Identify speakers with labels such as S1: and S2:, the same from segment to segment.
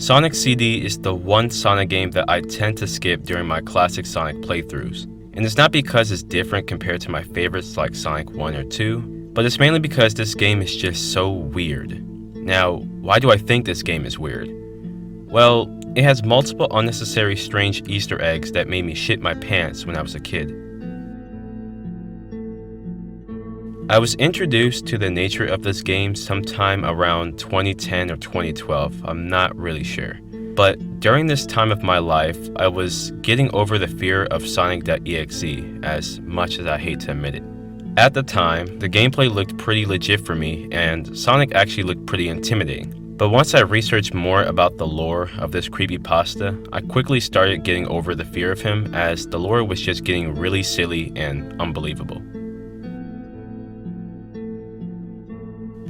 S1: Sonic CD is the one Sonic game that I tend to skip during my classic Sonic playthroughs. And it's not because it's different compared to my favorites like Sonic 1 or 2, but it's mainly because this game is just so weird. Now, why do I think this game is weird? Well, it has multiple unnecessary strange Easter eggs that made me shit my pants when I was a kid. I was introduced to the nature of this game sometime around 2010 or 2012, I'm not really sure. But during this time of my life, I was getting over the fear of Sonic.exe, as much as I hate to admit it. At the time, the gameplay looked pretty legit for me, and Sonic actually looked pretty intimidating. But once I researched more about the lore of this creepypasta, I quickly started getting over the fear of him, as the lore was just getting really silly and unbelievable.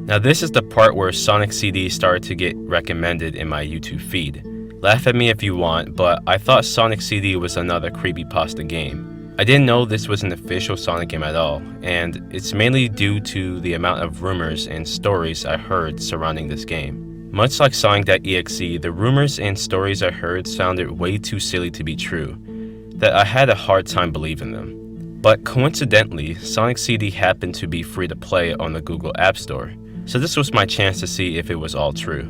S1: Now this is the part where Sonic CD started to get recommended in my YouTube feed. Laugh at me if you want, but I thought Sonic CD was another creepypasta game. I didn't know this was an official Sonic game at all, and it's mainly due to the amount of rumors and stories I heard surrounding this game. Much like Sonic.exe, the rumors and stories I heard sounded way too silly to be true, that I had a hard time believing them. But coincidentally, Sonic CD happened to be free to play on the Google App Store. So this was my chance to see if it was all true.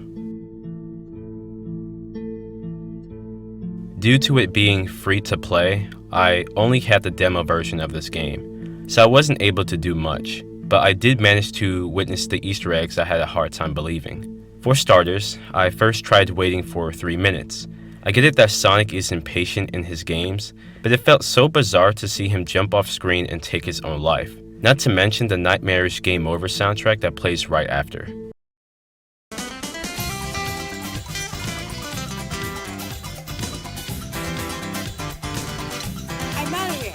S1: Due to it being free to play, I only had the demo version of this game, so I wasn't able to do much, but I did manage to witness the Easter eggs I had a hard time believing. For starters, I first tried waiting for 3 minutes. I get it that Sonic is impatient in his games, but it felt so bizarre to see him jump off screen and take his own life. Not to mention the nightmarish Game Over soundtrack that plays right after.
S2: I'm out of here.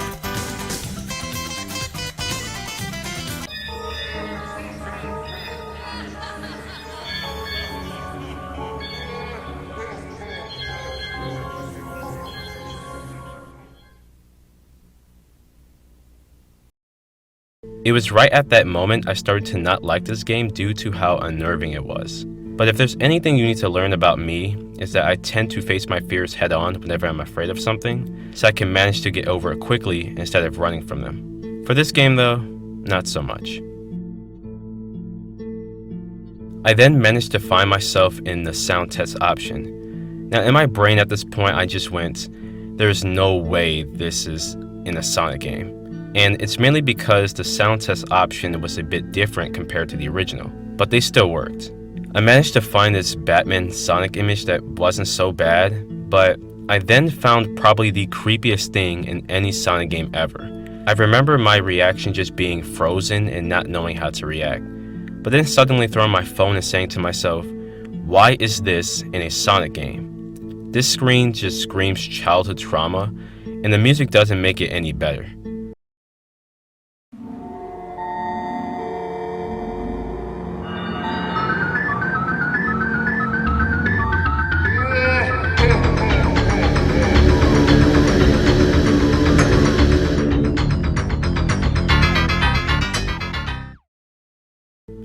S1: It was right at that moment I started to not like this game due to how unnerving it was. But if there's anything you need to learn about me, is that I tend to face my fears head on whenever I'm afraid of something, so I can manage to get over it quickly instead of running from them. For this game though, not so much. I then managed to find myself in the sound test option. Now in my brain at this point I just went, there's no way this is in a Sonic game. And it's mainly because the sound test option was a bit different compared to the original, but they still worked. I managed to find this Batman Sonic image that wasn't so bad, but I then found probably the creepiest thing in any Sonic game ever. I remember my reaction just being frozen and not knowing how to react, but then suddenly throwing my phone and saying to myself, why is this in a Sonic game? This screen just screams childhood trauma, and the music doesn't make it any better.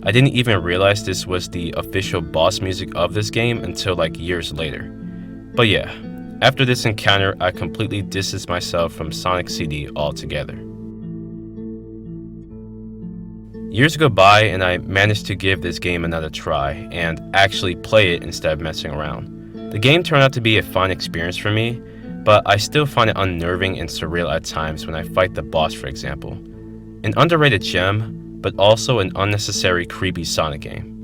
S1: I didn't even realize this was the official boss music of this game until like years later. But yeah, after this encounter, I completely distanced myself from Sonic CD altogether. Years go by and I managed to give this game another try and actually play it instead of messing around. The game turned out to be a fun experience for me, but I still find it unnerving and surreal at times when I fight the boss, for example. An underrated gem, but also an unnecessary creepy Sonic game.